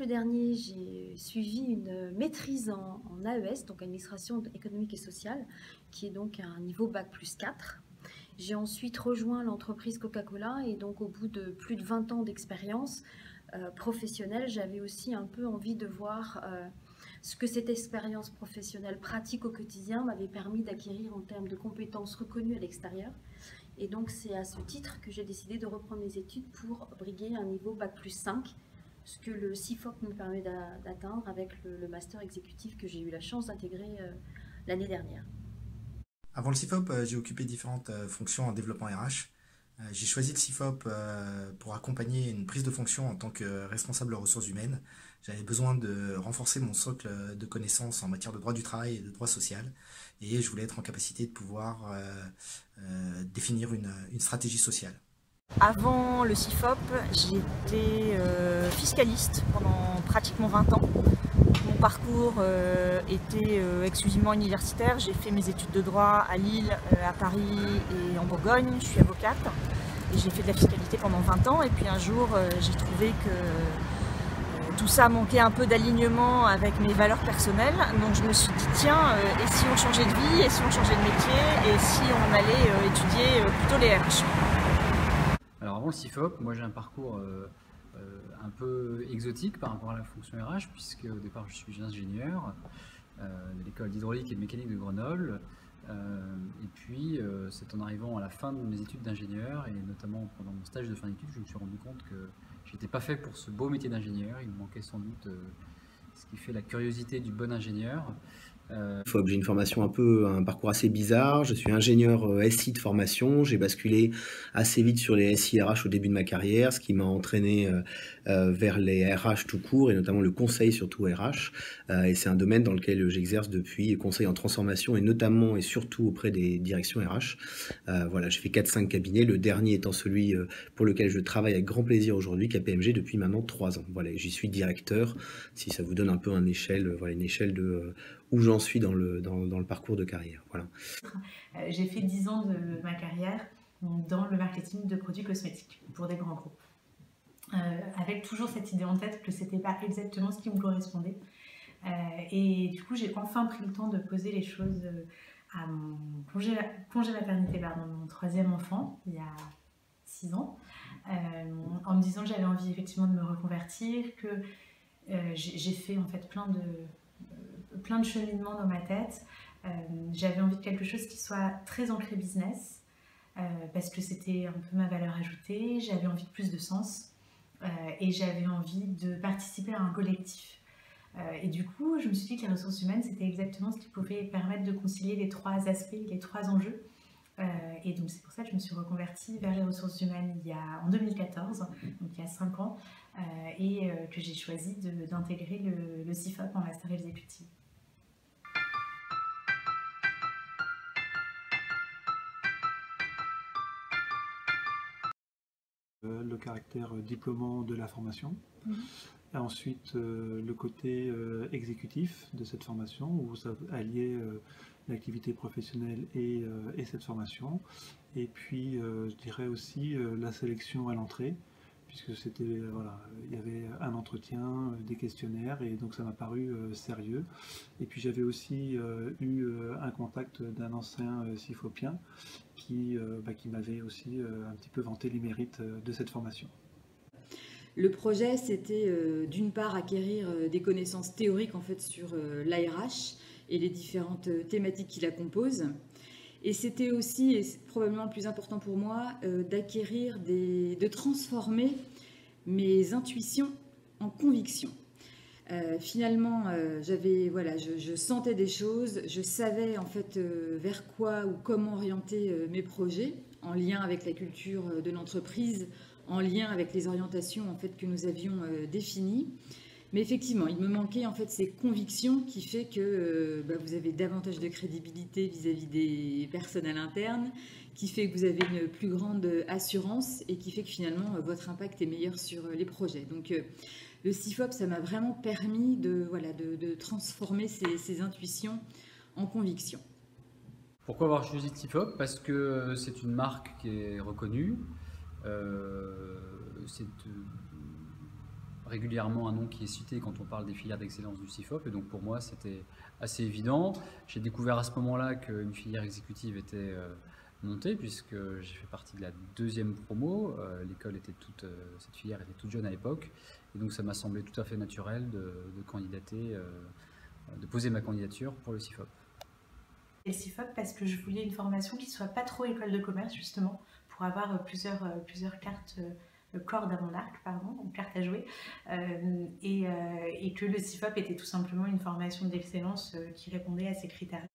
cycle dernier, j'ai suivi une maîtrise en AES, donc administration économique et sociale, qui est donc un niveau bac+4. J'ai ensuite rejoint l'entreprise Coca-Cola et donc au bout de plus de 20 ans d'expérience professionnelle, j'avais aussi un peu envie de voir ce que cette expérience professionnelle pratique au quotidien m'avait permis d'acquérir en termes de compétences reconnues à l'extérieur. Et donc c'est à ce titre que j'ai décidé de reprendre mes études pour briguer un niveau bac+5, ce que le CIFOP me permet d'atteindre avec le master exécutif que j'ai eu la chance d'intégrer l'année dernière. Avant le CIFOP, j'ai occupé différentes fonctions en développement RH. J'ai choisi le CIFOP pour accompagner une prise de fonction en tant que responsable ressources humaines. J'avais besoin de renforcer mon socle de connaissances en matière de droit du travail et de droit social. Et je voulais être en capacité de pouvoir définir une stratégie sociale. Avant le CIFOP, j'étais fiscaliste pendant pratiquement 20 ans. Mon parcours était exclusivement universitaire. J'ai fait mes études de droit à Lille, à Paris et en Bourgogne. Je suis avocate et j'ai fait de la fiscalité pendant 20 ans. Et puis un jour, j'ai trouvé que tout ça manquait un peu d'alignement avec mes valeurs personnelles. Donc je me suis dit, tiens, et si on changeait de vie, et si on changeait de métier, et si on allait étudier plutôt les RH. Alors avant le CIFOP, moi j'ai un parcours un peu exotique par rapport à la fonction RH, puisque au départ je suis ingénieur de l'école d'hydraulique et de mécanique de Grenoble. Et puis c'est en arrivant à la fin de mes études d'ingénieur, et notamment pendant mon stage de fin d'études, je me suis rendu compte que je n'étais pas fait pour ce beau métier d'ingénieur. Il me manquait sans doute ce qui fait la curiosité du bon ingénieur. J'ai une formation un parcours assez bizarre. Je suis ingénieur SI de formation. J'ai basculé assez vite sur les SI RH au début de ma carrière, ce qui m'a entraîné vers les RH tout court et notamment le conseil surtout RH. Et c'est un domaine dans lequel j'exerce depuis, conseil en transformation et notamment et surtout auprès des directions RH. Voilà, j'ai fait 4-5 cabinets, le dernier étant celui pour lequel je travaille avec grand plaisir aujourd'hui, KPMG, depuis maintenant 3 ans. Voilà, j'y suis directeur, si ça vous donne un peu une échelle de où j'en suis dans le parcours de carrière. Voilà. J'ai fait 10 ans de ma carrière dans le marketing de produits cosmétiques pour des grands groupes. Avec toujours cette idée en tête que ce n'était pas exactement ce qui me correspondait. Et du coup, j'ai enfin pris le temps de poser les choses à mon congé maternité, mon 3e enfant, il y a 6 ans, en me disant que j'avais envie effectivement de me reconvertir, que j'ai fait en fait plein de cheminements dans ma tête. J'avais envie de quelque chose qui soit très ancré business, parce que c'était un peu ma valeur ajoutée. J'avais envie de plus de sens et j'avais envie de participer à un collectif. Et du coup, je me suis dit que les ressources humaines, c'était exactement ce qui pouvait permettre de concilier les 3 aspects, les 3 enjeux. Et donc c'est pour ça que je me suis reconvertie vers les ressources humaines en 2014, donc il y a 5 ans, et que j'ai choisi d'intégrer le CIFOP en master exécutif. Le caractère diplômant de la formation. Et ensuite, le côté exécutif de cette formation, où ça alliait l'activité professionnelle et cette formation. Et puis, je dirais aussi la sélection à l'entrée, puisque c'était, voilà, il y avait un entretien, des questionnaires, et donc ça m'a paru sérieux. Et puis j'avais aussi eu un contact d'un ancien CIFOPien qui m'avait aussi un petit peu vanté les mérites de cette formation. Le projet, c'était d'une part acquérir des connaissances théoriques en fait, sur l'ARH et les différentes thématiques qui la composent. Et c'était aussi, et c'est probablement le plus important pour moi, de transformer mes intuitions en convictions. Finalement, je sentais des choses, je savais en fait vers quoi ou comment orienter mes projets, en lien avec la culture de l'entreprise, en lien avec les orientations en fait, que nous avions définies. Mais effectivement, il me manquait en fait ces convictions qui fait que vous avez davantage de crédibilité vis-à-vis des personnes à l'interne, qui fait que vous avez une plus grande assurance et qui fait que finalement votre impact est meilleur sur les projets. Donc le CIFOP, ça m'a vraiment permis de transformer ces intuitions en convictions. Pourquoi avoir choisi le CIFOP? Parce que c'est une marque qui est reconnue. C'est régulièrement un nom qui est cité quand on parle des filières d'excellence du CIFOP, et donc pour moi c'était assez évident. J'ai découvert à ce moment-là qu'une filière exécutive était montée, puisque j'ai fait partie de la deuxième promo. L'école était cette filière était toute jeune à l'époque, et donc ça m'a semblé tout à fait naturel de candidater, de poser ma candidature pour le CIFOP. Et le CIFOP parce que je voulais une formation qui soit pas trop école de commerce, justement, pour avoir plusieurs cartes, cordes à mon arc, pardon, cartes à jouer, et que le CIFOP était tout simplement une formation d'excellence qui répondait à ces critères.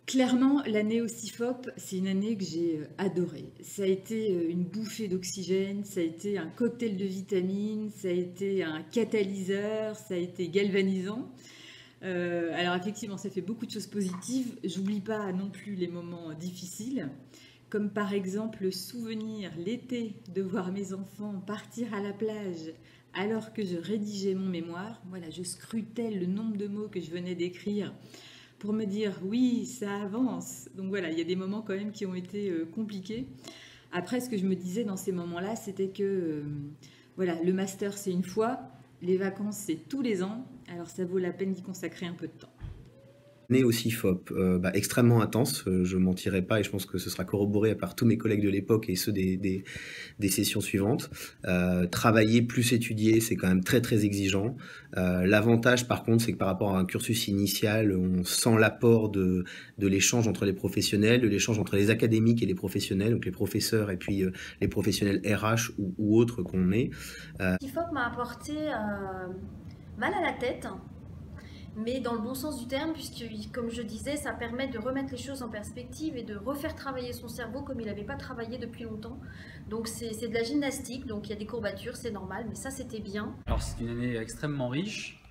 Clairement, l'année au CIFOP, c'est une année que j'ai adorée. Ça a été une bouffée d'oxygène, ça a été un cocktail de vitamines, ça a été un catalyseur, ça a été galvanisant. Alors effectivement, ça fait beaucoup de choses positives. J'oublie pas non plus les moments difficiles, comme par exemple le souvenir l'été de voir mes enfants partir à la plage alors que je rédigeais mon mémoire. Voilà, je scrutais le nombre de mots que je venais d'écrire pour me dire oui, ça avance. Donc voilà, il y a des moments quand même qui ont été compliqués. Après, ce que je me disais dans ces moments-là, c'était que voilà, le master c'est une fois, les vacances c'est tous les ans, alors ça vaut la peine d'y consacrer un peu de temps. Né au CIFOP, extrêmement intense, je ne mentirai pas, et je pense que ce sera corroboré par tous mes collègues de l'époque et ceux des sessions suivantes. Travailler plus étudier, c'est quand même très très exigeant. L'avantage par contre, c'est que par rapport à un cursus initial, on sent l'apport de l'échange entre les professionnels, de l'échange entre les académiques et les professionnels, donc les professeurs et puis les professionnels RH ou autres qu'on est. Le CIFOP m'a apporté mal à la tête, mais dans le bon sens du terme, puisque, comme je disais, ça permet de remettre les choses en perspective et de refaire travailler son cerveau comme il n'avait pas travaillé depuis longtemps. Donc c'est de la gymnastique, donc il y a des courbatures, c'est normal, mais ça c'était bien. Alors c'est une année extrêmement riche,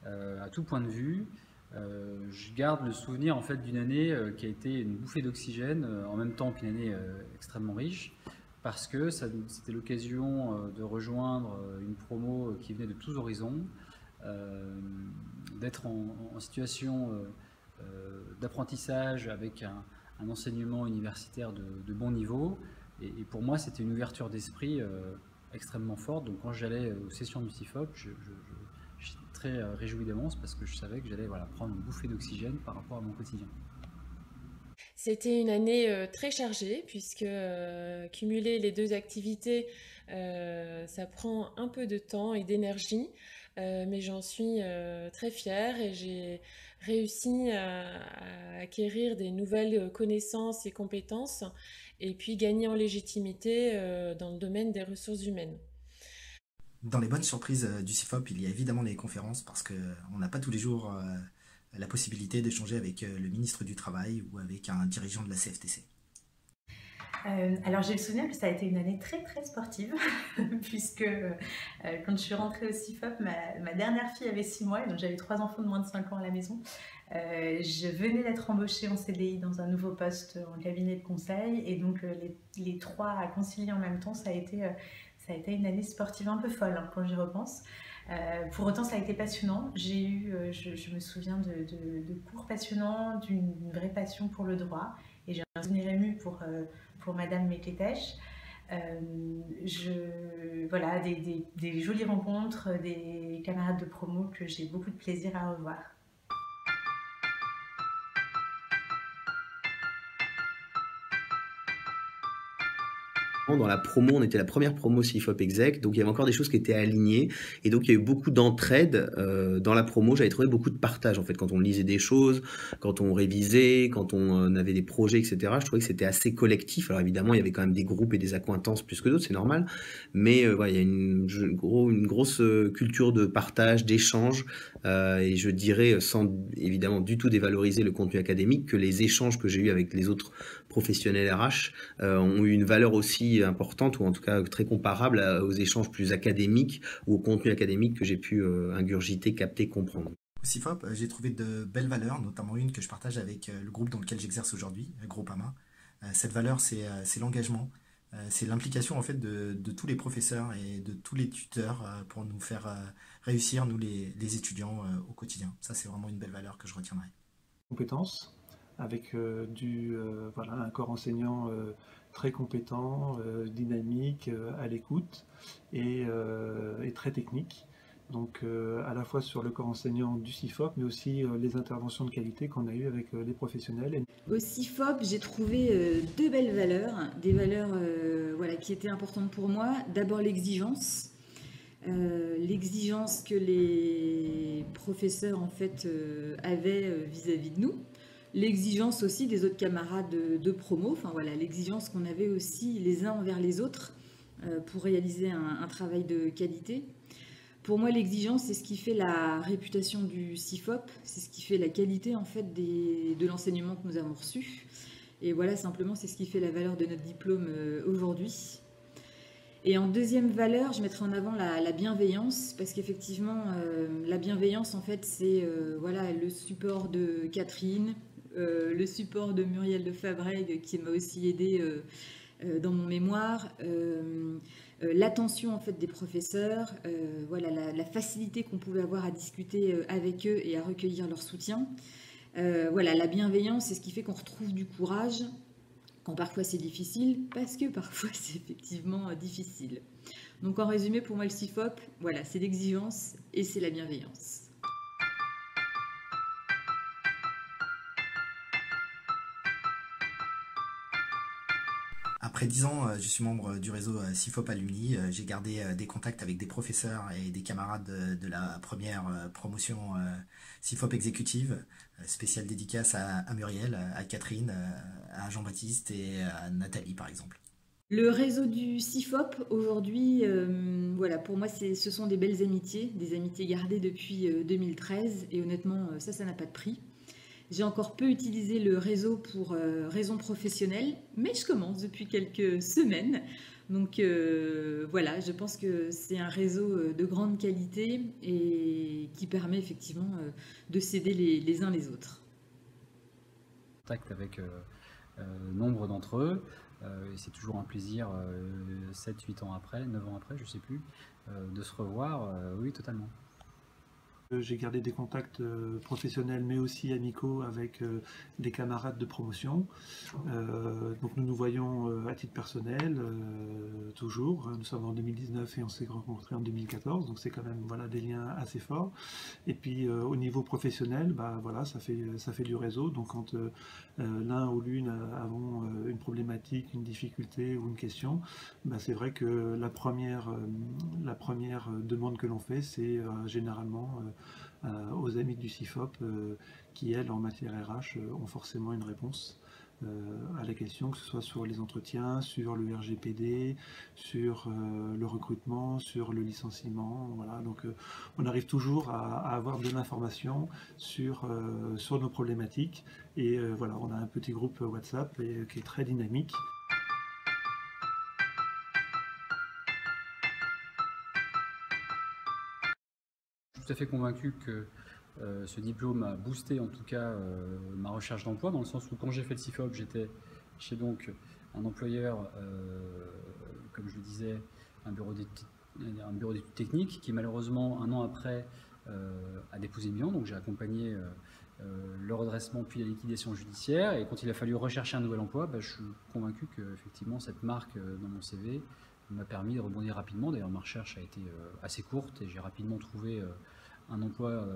à tout point de vue. Je garde le souvenir en fait d'une année qui a été une bouffée d'oxygène, en même temps qu'une année extrêmement riche, parce que c'était l'occasion de rejoindre une promo qui venait de tous horizons, d'être en situation d'apprentissage avec un enseignement universitaire de bon niveau, et pour moi c'était une ouverture d'esprit extrêmement forte. Donc quand j'allais aux sessions du CIFOP, j'étais très réjoui d'avance, parce que je savais que j'allais prendre une bouffée d'oxygène par rapport à mon quotidien. C'était une année très chargée, puisque cumuler les deux activités, ça prend un peu de temps et d'énergie, mais j'en suis très fière, et j'ai réussi à acquérir des nouvelles connaissances et compétences, et puis gagner en légitimité dans le domaine des ressources humaines. Dans les bonnes surprises du CIFOP, il y a évidemment les conférences, parce qu'on n'a pas tous les jours la possibilité d'échanger avec le ministre du Travail ou avec un dirigeant de la CFTC. Alors j'ai le souvenir que ça a été une année très très sportive, puisque quand je suis rentrée au CIFOP, ma dernière fille avait 6 mois, et donc j'avais 3 enfants de moins de 5 ans à la maison. Je venais d'être embauchée en CDI dans un nouveau poste en cabinet de conseil, et donc les 3 à concilier en même temps, ça a été une année sportive un peu folle, hein, quand j'y repense. Pour autant, ça a été passionnant. J'ai eu, je me souviens de cours passionnants, d'une vraie passion pour le droit, et j'ai un souvenir ému pour Madame Mekletesh. Voilà, des jolies rencontres, des camarades de promo que j'ai beaucoup de plaisir à revoir. Dans la promo, on était la première promo CIFOP Exec, donc il y avait encore des choses qui étaient alignées, et donc il y a eu beaucoup d'entraide dans la promo. J'avais trouvé beaucoup de partage en fait, quand on lisait des choses, quand on révisait, quand on avait des projets, etc. Je trouvais que c'était assez collectif. Alors évidemment, il y avait quand même des groupes et des accointances plus que d'autres, c'est normal, mais il y a une grosse culture de partage, d'échange, et je dirais, sans évidemment du tout dévaloriser le contenu académique, que les échanges que j'ai eus avec les autres professionnels RH ont eu une valeur aussi importante, ou en tout cas très comparable aux échanges plus académiques ou au contenu académique que j'ai pu ingurgiter, capter, comprendre. Au CIFOP, j'ai trouvé de belles valeurs, notamment une que je partage avec le groupe dans lequel j'exerce aujourd'hui, Groupama. Cette valeur, c'est l'engagement, c'est l'implication en fait de tous les professeurs et de tous les tuteurs pour nous faire réussir, nous les étudiants, au quotidien. Ça, c'est vraiment une belle valeur que je retiendrai. Compétences, avec voilà, un corps enseignant très compétent, dynamique, à l'écoute et très technique. Donc à la fois sur le corps enseignant du CIFOP, mais aussi les interventions de qualité qu'on a eues avec les professionnels. Au CIFOP, j'ai trouvé deux belles valeurs, des valeurs voilà, qui étaient importantes pour moi. D'abord l'exigence. L'exigence que les professeurs en fait avaient vis-à-vis de nous, l'exigence aussi des autres camarades de promo, enfin voilà, l'exigence qu'on avait aussi les uns envers les autres pour réaliser un travail de qualité. Pour moi, l'exigence, c'est ce qui fait la réputation du CIFOP, c'est ce qui fait la qualité en fait de l'enseignement que nous avons reçu. Et voilà, simplement, c'est ce qui fait la valeur de notre diplôme aujourd'hui. Et en deuxième valeur, je mettrai en avant la bienveillance, parce qu'effectivement, la bienveillance, en fait, c'est voilà, le support de Catherine, le support de Muriel de Fabrègue, qui m'a aussi aidée dans mon mémoire, l'attention en fait des professeurs, voilà, la facilité qu'on pouvait avoir à discuter avec eux et à recueillir leur soutien. Voilà, la bienveillance, c'est ce qui fait qu'on retrouve du courage, quand parfois c'est difficile, parce que parfois c'est effectivement difficile. Donc en résumé, pour moi le CIFOP, voilà, c'est l'exigence et c'est la bienveillance. Après 10 ans, je suis membre du réseau CIFOP Alumni. J'ai gardé des contacts avec des professeurs et des camarades de la première promotion CIFOP exécutive, spéciale dédicace à Muriel, à Catherine, à Jean-Baptiste et à Nathalie par exemple. Le réseau du CIFOP aujourd'hui, voilà, pour moi ce sont des belles amitiés, des amitiés gardées depuis 2013 et honnêtement ça n'a pas de prix. J'ai encore peu utilisé le réseau pour raisons professionnelles, mais je commence depuis quelques semaines. Donc voilà, je pense que c'est un réseau de grande qualité et qui permet effectivement de s'aider les uns les autres. Contact avec nombre d'entre eux, et c'est toujours un plaisir, 7-8 ans après, 9 ans après, je ne sais plus, de se revoir, oui, totalement. J'ai gardé des contacts professionnels mais aussi amicaux avec des camarades de promotion. Donc nous nous voyons à titre personnel toujours. Nous sommes en 2019 et on s'est rencontrés en 2014, donc c'est quand même voilà, des liens assez forts. Et puis au niveau professionnel, bah, voilà, ça fait du réseau. Donc quand l'un ou l'une avons une problématique, une difficulté ou une question, bah, c'est vrai que la première demande que l'on fait, c'est généralement aux amis du CIFOP qui, elles, en matière RH, ont forcément une réponse à la question, que ce soit sur les entretiens, sur le RGPD, sur le recrutement, sur le licenciement. Voilà. Donc on arrive toujours à avoir de l'information sur nos problématiques. Et voilà, on a un petit groupe WhatsApp qui est très dynamique. Tout à fait convaincu que ce diplôme a boosté en tout cas ma recherche d'emploi, dans le sens où quand j'ai fait le CIFOP, j'étais chez donc un employeur, comme je le disais, un bureau d'études techniques qui malheureusement un an après a déposé bilan, donc j'ai accompagné le redressement puis la liquidation judiciaire, et quand il a fallu rechercher un nouvel emploi, bah, je suis convaincu que effectivement cette marque dans mon CV m'a permis de rebondir rapidement. D'ailleurs ma recherche a été assez courte et j'ai rapidement trouvé un emploi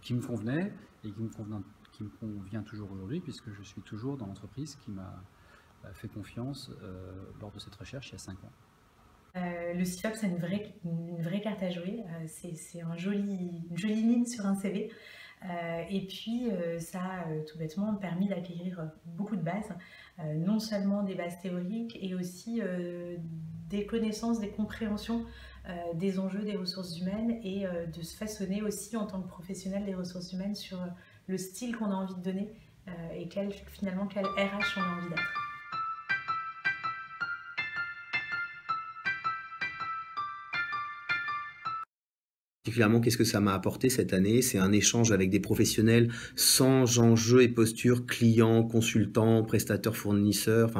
qui me convenait et qui me convient toujours aujourd'hui, puisque je suis toujours dans l'entreprise qui m'a fait confiance lors de cette recherche il y a 5 ans. Le CIFOP, c'est une vraie carte à jouer. C'est une jolie ligne sur un CV. Et puis, ça a tout bêtement permis d'acquérir beaucoup de bases, non seulement des bases théoriques, et aussi des connaissances, des compréhensions des enjeux des ressources humaines, et de se façonner aussi en tant que professionnel des ressources humaines sur le style qu'on a envie de donner et quel RH on a envie d'être. Particulièrement, qu'est-ce que ça m'a apporté cette année? C'est un échange avec des professionnels sans enjeux et postures clients, consultants, prestataires-fournisseurs,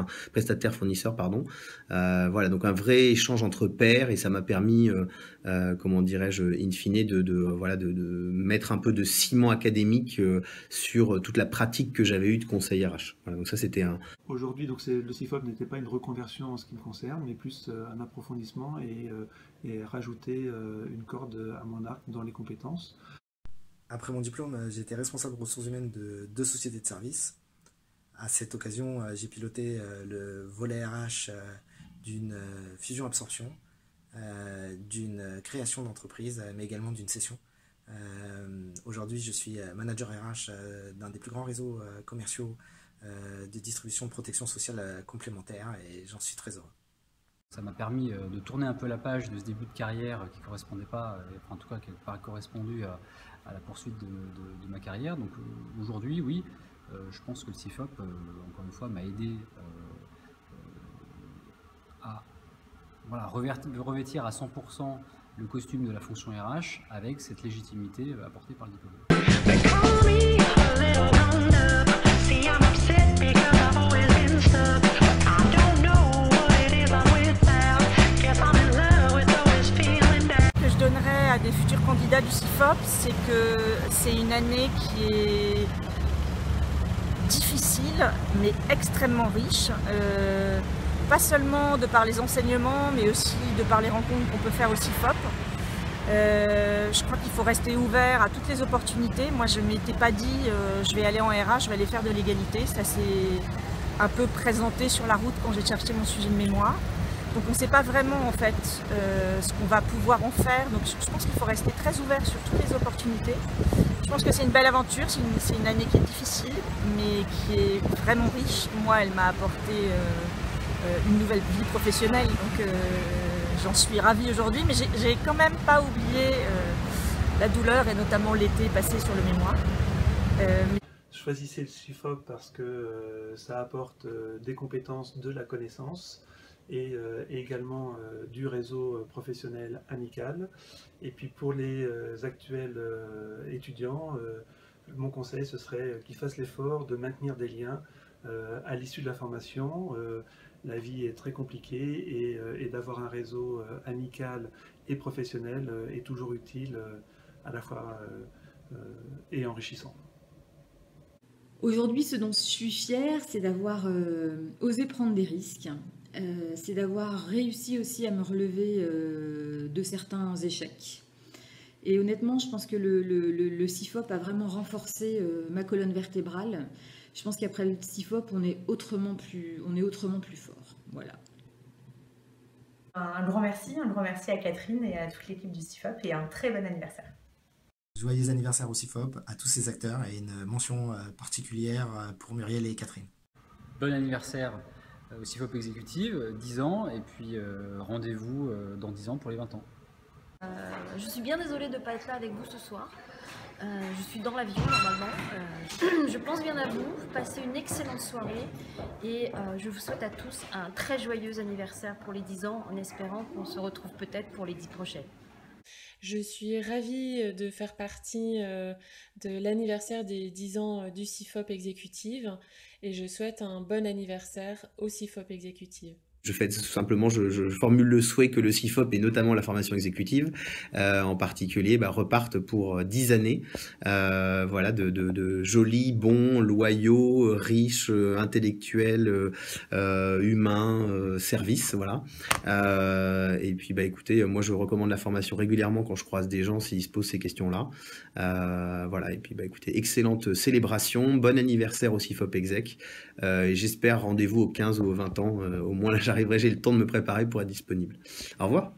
pardon. Voilà, donc un vrai échange entre pairs et ça m'a permis, comment dirais-je, in fine, de mettre un peu de ciment académique sur toute la pratique que j'avais eue de conseil RH. Voilà, donc ça, c'était un... Aujourd'hui, donc le CIFOP n'était pas une reconversion en ce qui me concerne, mais plus un approfondissement et rajouter une corde à mon arc dans les compétences. Après mon diplôme, j'ai été responsable ressources humaines de 2 sociétés de services. À cette occasion, j'ai piloté le volet RH d'une fusion-absorption, d'une création d'entreprise, mais également d'une cession. Aujourd'hui, je suis manager RH d'un des plus grands réseaux commerciaux de distribution de protection sociale complémentaire et j'en suis très heureux. Ça m'a permis de tourner un peu la page de ce début de carrière qui ne correspondait pas, en tout cas qui n'a pas correspondu à la poursuite de ma carrière. Donc aujourd'hui, oui, je pense que le CIFOP, encore une fois, m'a aidé à revêtir à 100% le costume de la fonction RH avec cette légitimité apportée par le diplôme. Je donnerais à des futurs candidats du CIFOP, c'est que c'est une année qui est difficile mais extrêmement riche, pas seulement de par les enseignements mais aussi de par les rencontres qu'on peut faire au CIFOP. Je crois qu'il faut rester ouvert à toutes les opportunités. Moi je ne m'étais pas dit je vais aller en RH, je vais aller faire de l'égalité, ça s'est un peu présenté sur la route quand j'ai cherché mon sujet de mémoire. Donc on ne sait pas vraiment en fait ce qu'on va pouvoir en faire, donc je pense qu'il faut rester très ouvert sur toutes les opportunités. Je pense que c'est une belle aventure, c'est une année qui est difficile mais qui est vraiment riche. Moi elle m'a apporté une nouvelle vie professionnelle, donc j'en suis ravie aujourd'hui, mais j'ai quand même pas oublié la douleur et notamment l'été passé sur le mémoire. Choisissez le CIFOP parce que ça apporte des compétences, de la connaissance, et également du réseau professionnel amical. Et puis pour les actuels étudiants, mon conseil ce serait qu'ils fassent l'effort de maintenir des liens à l'issue de la formation. La vie est très compliquée et d'avoir un réseau amical et professionnel est toujours utile à la fois et enrichissant. Aujourd'hui, ce dont je suis fière, c'est d'avoir osé prendre des risques. C'est d'avoir réussi aussi à me relever de certains échecs. Et honnêtement, je pense que le CIFOP a vraiment renforcé ma colonne vertébrale. Je pense qu'après le CIFOP, on est autrement plus fort. Voilà. Un grand merci à Catherine et à toute l'équipe du CIFOP et un très bon anniversaire. Joyeux anniversaire au CIFOP, à tous ses acteurs et une mention particulière pour Muriel et Catherine. Bon anniversaire au CIFOP Exécutive, 10 ans, et puis rendez-vous dans 10 ans pour les 20 ans. Je suis bien désolée de ne pas être là avec vous ce soir. Je suis dans l'avion normalement. Je pense bien à vous, passez une excellente soirée et je vous souhaite à tous un très joyeux anniversaire pour les 10 ans en espérant qu'on se retrouve peut-être pour les 10 prochaines. Je suis ravie de faire partie de l'anniversaire des 10 ans du CIFOP Exécutive et je souhaite un bon anniversaire au CIFOP Exécutive. Je fais tout simplement, je formule le souhait que le CIFOP et notamment la formation exécutive en particulier repartent pour 10 années voilà, de jolis, bons, loyaux, riches, intellectuels, humains, services. Voilà. Et puis écoutez, moi je recommande la formation régulièrement quand je croise des gens s'ils se posent ces questions-là. Voilà. Et puis écoutez, excellente célébration, bon anniversaire au CIFOP Exec. Et j'espère rendez-vous au 15 ou au 20 ans, au moins là j'arriverai, j'ai le temps de me préparer pour être disponible. Au revoir.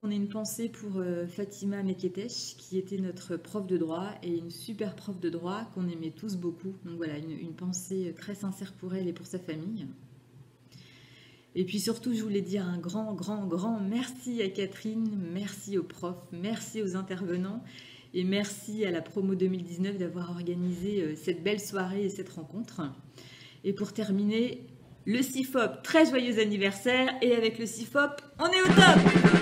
On a une pensée pour Fatima Meketesh, qui était notre prof de droit et une super prof de droit qu'on aimait tous beaucoup. Donc voilà, une pensée très sincère pour elle et pour sa famille. Et puis surtout, je voulais dire un grand merci à Catherine, merci aux profs, merci aux intervenants et merci à la promo 2019 d'avoir organisé cette belle soirée et cette rencontre. Et pour terminer, le CIFOP, très joyeux anniversaire, et avec le CIFOP, on est au top!